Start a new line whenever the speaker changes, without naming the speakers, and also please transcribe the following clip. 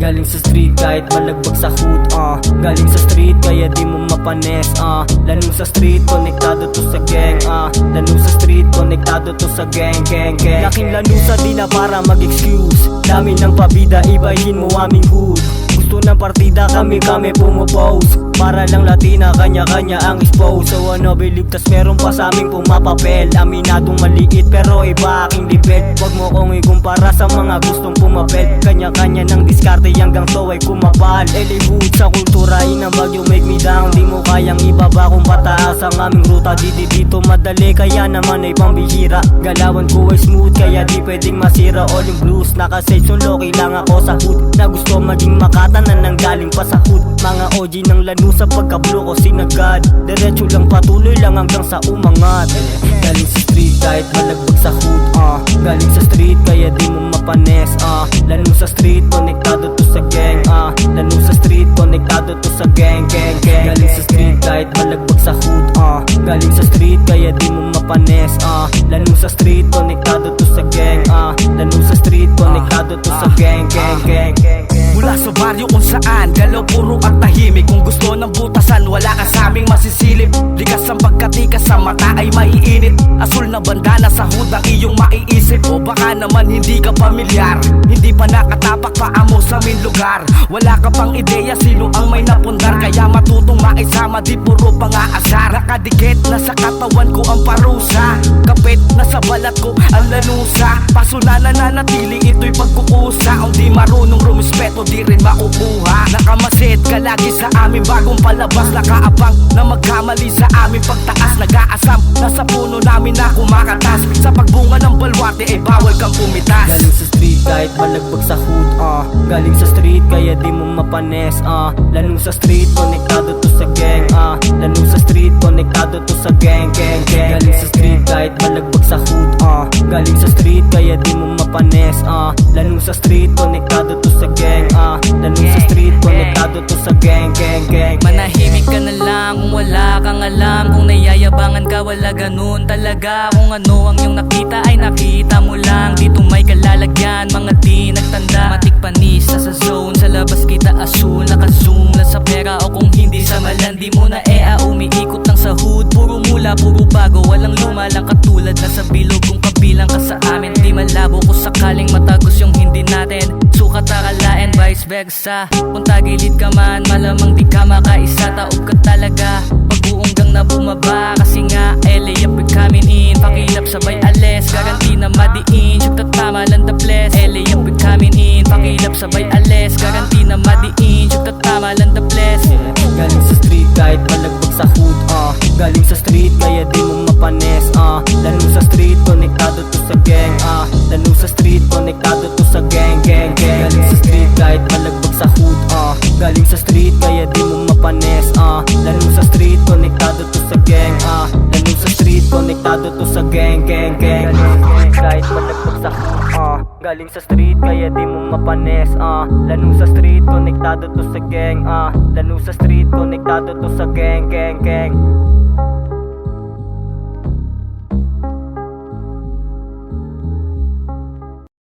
Galing sa street kahit malagbag sa hood, galing sa street kaya di mo mapanes, lanong sa street, konektado to sa gang, lanong sa street, konektado to sa gang. Laking lanusa di na para mag-excuse, dami ng pabida, ibahin mo aming hood. Gusto ng partida, kami pumopose, para lang Latina, kanya-kanya ang expose. So ano believe, tas meron pa sa aming pumapapel. Aminadong maliit pero iba aking level. Wag mo kong ikumpara sa mga gustong pumapel. Kanya-kanya ng diskarte hanggang to ay kumapal. Elihud sa kultura, inambag you make me down. Di mo kayang ibaba kung pataas ang aming ruta. Di dito madali, kaya naman ay pambihira. Galawan ko ay smooth, kaya di pwedeng masira. All yung blues, naka-sage yung loki lang ako sa hood. Na gusto maging makata na nanggaling pa sa hood. Mga OG ng lanu sa pagkablo ko sinagad. Diretso lang, patuloy lang hanggang sa umangat. Galing sa street kahit malagbag sa hood, galing sa street kaya di mo mapanes, lanong sa street, konektado to sa gang, lanong sa street, konektado to sa gang. Galing sa street kahit malagbag sa hood, galing sa street kaya di mo mapanes, lanong sa street, konektado to sa gang, lanong sa street, konektado to sa gang.
Mula sa baryo kung saan galaw puro at tahimik. Kung gusto ng butasan wala ka sa aming masisilip. Likas ang pagkatikas sa mata ay maiinit. Asul na bandana sa hood ang iyong maiisip. O baka naman hindi ka pamilyar, hindi pa nakatapak pa amo sa aming lugar. Wala ka pang ideya sino ang may napundar. Kaya matutong maisama di puro pang-aasar. Nakadikit na sa katawan ko ang parusa, kapit na sa balat ko ang lanusa. Paso na nananatili ito'y pagkukusa. Ang di marunong rumispeto di rin makukuha. Nakamasid ka lagi sa amin bagong palabas. Nakaabang na magkamali sa aming pagtaas. Nag-aasam nasa puno namin na kumakatas. Sa pagbunga ng balwarte ay bawal kang pumitas.
Galing sa street kahit malagbag sa hood, galing sa street kaya di mo mapanes, lanong sa street, konektado to sa gang, lanong sa street, konektado to sa gang. Galing sa street kahit malagbag sa hood, galing sa street kaya di mo mapanes, lanong sa street, konektado to sa gang, lanong sa street, konektado to sa gang.
Manahimik ka na lang kung wala kang alam. Kung nayayabangan ka wala ganun talaga. Kung ano ang iyong nakita ay nakita mo lang. Dito may kalalagyan, mga di nagtanda. Matik panis sa zone, sa labas kita asul. Naka-zoom lang sa pera o kung hindi sa malandi mo na umiikot lang sa hood. Puro mula, puro bago, walang luma lang katulad na sa bilog. Kung kabilang ka sa amin, di malabo kung sakaling matagos yung hindi natin. Sukat akalain, vice versa. Kung tagilid ka man, malamang di ka makaisa. Taob ka talaga, pag-uunggang na bumaba. Kasi nga, LA up coming in. Pakilap sabay alis, garanti na madiin. Siyag tatama lang the bless. LA up coming in. Pakilap sabay alis, garanti na madiin. Siyag tatama lang the bless.
Galing sa street kahit malagbag sa hood, galing sa street kaya di mo mapanes, lanong sa street, konektado to sa gang, lanong sa street, konektado to sa gang. Galing sa street kahit malagbag sa hood, galing sa street kaya di mo mapanes, lanong sa street, konektado to sa gang, lanong sa street, konektado to sa gang. Galing sa street kahit malagbag sa hood, galing sa street kaya di mo mapanes, lanong sa street, konektado to sa gang, lanong sa street, konektado to sa gang.